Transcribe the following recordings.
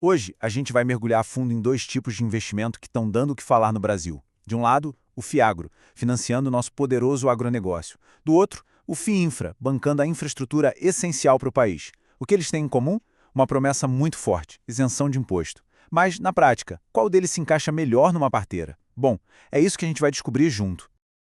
Hoje, a gente vai mergulhar a fundo em dois tipos de investimento que estão dando o que falar no Brasil. De um lado, o FIAGRO, financiando o nosso poderoso agronegócio. Do outro, o FIINFRA, bancando a infraestrutura essencial para o país. O que eles têm em comum? Uma promessa muito forte, isenção de imposto. Mas, na prática, qual deles se encaixa melhor numa parteira? Bom, é isso que a gente vai descobrir junto.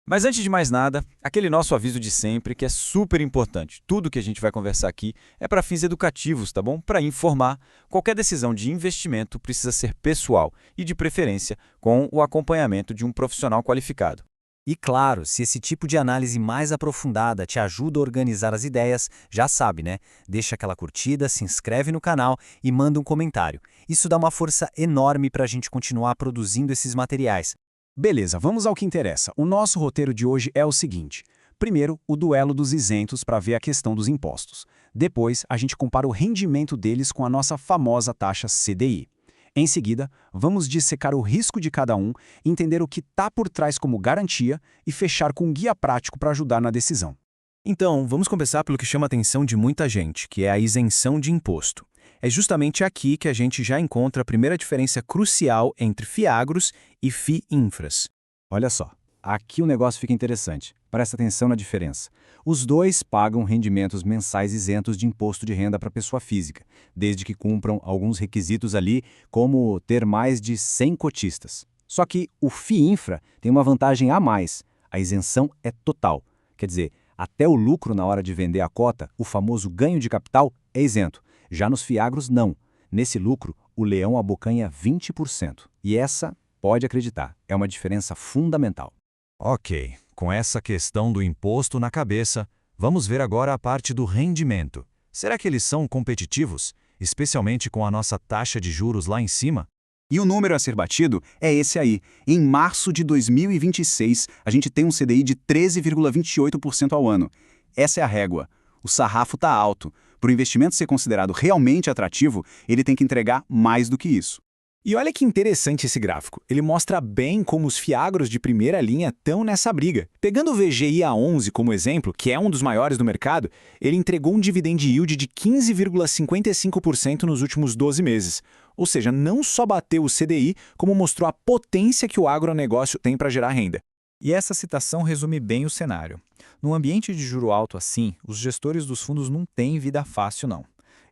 Mas antes de mais nada, aquele nosso aviso de sempre que é super importante. Tudo que a gente vai conversar aqui é para fins educativos, tá bom? Para informar, qualquer decisão de investimento precisa ser pessoal e, de preferência, com o acompanhamento de um profissional qualificado. E claro, se esse tipo de análise mais aprofundada te ajuda a organizar as ideias, já sabe, né? Deixa aquela curtida, se inscreve no canal e manda um comentário. Isso dá uma força enorme para a gente continuar produzindo esses materiais. Beleza, vamos ao que interessa. O nosso roteiro de hoje é o seguinte. Primeiro, o duelo dos isentos para ver a questão dos impostos. Depois, a gente compara o rendimento deles com a nossa famosa taxa CDI. Em seguida, vamos dissecar o risco de cada um, entender o que está por trás como garantia e fechar com um guia prático para ajudar na decisão. Então, vamos começar pelo que chama a atenção de muita gente, que é a isenção de imposto. É justamente aqui que a gente já encontra a primeira diferença crucial entre FIAGROS e FIINFRAs. Olha só, aqui o negócio fica interessante. Presta atenção na diferença. Os dois pagam rendimentos mensais isentos de imposto de renda para pessoa física, desde que cumpram alguns requisitos ali, como ter mais de 100 cotistas. Só que o FIINFRA tem uma vantagem a mais. A isenção é total. Quer dizer, até o lucro na hora de vender a cota, o famoso ganho de capital, é isento. Já nos FIAGROS, não. Nesse lucro, o leão abocanha 20%. E essa, pode acreditar, é uma diferença fundamental. Ok, com essa questão do imposto na cabeça, vamos ver agora a parte do rendimento. Será que eles são competitivos, especialmente com a nossa taxa de juros lá em cima? E o número a ser batido é esse aí. Em março de 2026, a gente tem um CDI de 13,28% ao ano. Essa é a régua. O sarrafo está alto. Para o investimento ser considerado realmente atrativo, ele tem que entregar mais do que isso. E olha que interessante esse gráfico. Ele mostra bem como os FIAGROS de primeira linha estão nessa briga. Pegando o VGI A11 como exemplo, que é um dos maiores do mercado, ele entregou um dividend yield de 15,55% nos últimos 12 meses. Ou seja, não só bateu o CDI, como mostrou a potência que o agronegócio tem para gerar renda. E essa citação resume bem o cenário. Num ambiente de juro alto assim, os gestores dos fundos não têm vida fácil, não.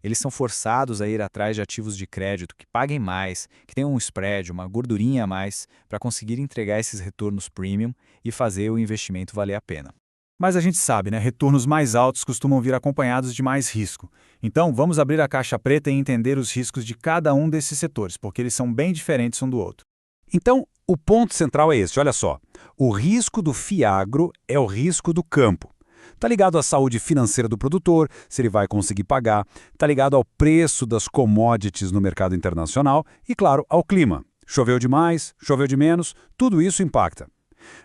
Eles são forçados a ir atrás de ativos de crédito que paguem mais, que tenham um spread, uma gordurinha a mais, para conseguir entregar esses retornos premium e fazer o investimento valer a pena. Mas a gente sabe, né? Retornos mais altos costumam vir acompanhados de mais risco. Então, vamos abrir a caixa preta e entender os riscos de cada um desses setores, porque eles são bem diferentes um do outro. Então, o ponto central é esse, olha só. O risco do FIAGRO é o risco do campo. Está ligado à saúde financeira do produtor, se ele vai conseguir pagar, está ligado ao preço das commodities no mercado internacional e, claro, ao clima. Choveu demais, choveu de menos, tudo isso impacta.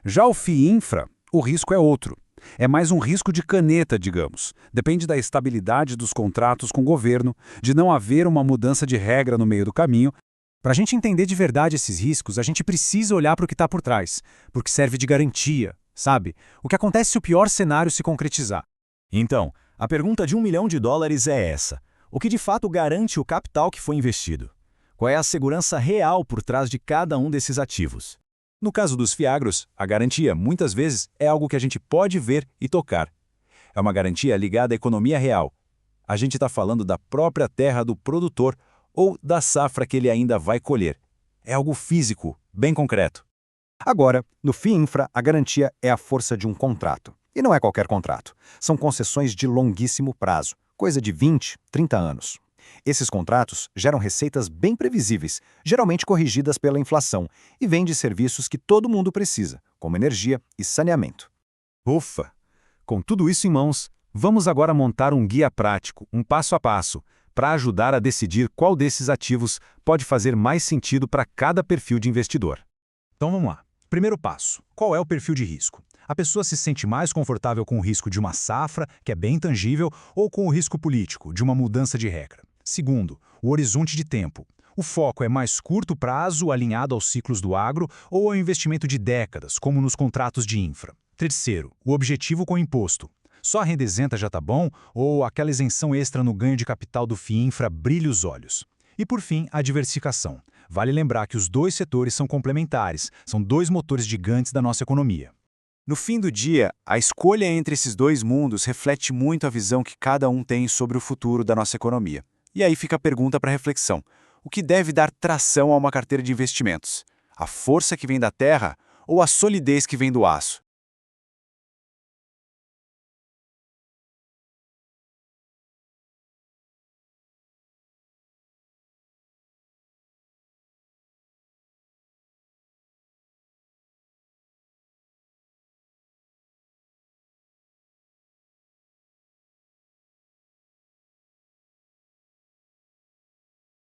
Já o FIINFRA, o risco é outro. É mais um risco de caneta, digamos. Depende da estabilidade dos contratos com o governo, de não haver uma mudança de regra no meio do caminho. Para a gente entender de verdade esses riscos, a gente precisa olhar para o que está por trás, porque serve de garantia, sabe? O que acontece se o pior cenário se concretizar? Então, a pergunta de $1 milhão é essa. O que de fato garante o capital que foi investido? Qual é a segurança real por trás de cada um desses ativos? No caso dos FIAGROS, a garantia, muitas vezes, é algo que a gente pode ver e tocar. É uma garantia ligada à economia real. A gente está falando da própria terra do produtor ou da safra que ele ainda vai colher. É algo físico, bem concreto. Agora, no FIINFRA, a garantia é a força de um contrato. E não é qualquer contrato. São concessões de longuíssimo prazo, coisa de 20, 30 anos. Esses contratos geram receitas bem previsíveis, geralmente corrigidas pela inflação, e vêm de serviços que todo mundo precisa, como energia e saneamento. Ufa! Com tudo isso em mãos, vamos agora montar um guia prático, um passo a passo, para ajudar a decidir qual desses ativos pode fazer mais sentido para cada perfil de investidor. Então vamos lá. Primeiro passo, qual é o perfil de risco? A pessoa se sente mais confortável com o risco de uma safra, que é bem tangível, ou com o risco político, de uma mudança de regra? Segundo, o horizonte de tempo. O foco é mais curto prazo, alinhado aos ciclos do agro, ou ao investimento de décadas, como nos contratos de infra? Terceiro, o objetivo com o imposto. Só a renda isenta já está bom, ou aquela isenção extra no ganho de capital do FIINFRA brilha os olhos? E por fim, a diversificação. Vale lembrar que os dois setores são complementares, são dois motores gigantes da nossa economia. No fim do dia, a escolha entre esses dois mundos reflete muito a visão que cada um tem sobre o futuro da nossa economia. E aí fica a pergunta para reflexão. O que deve dar tração a uma carteira de investimentos? A força que vem da terra ou a solidez que vem do aço?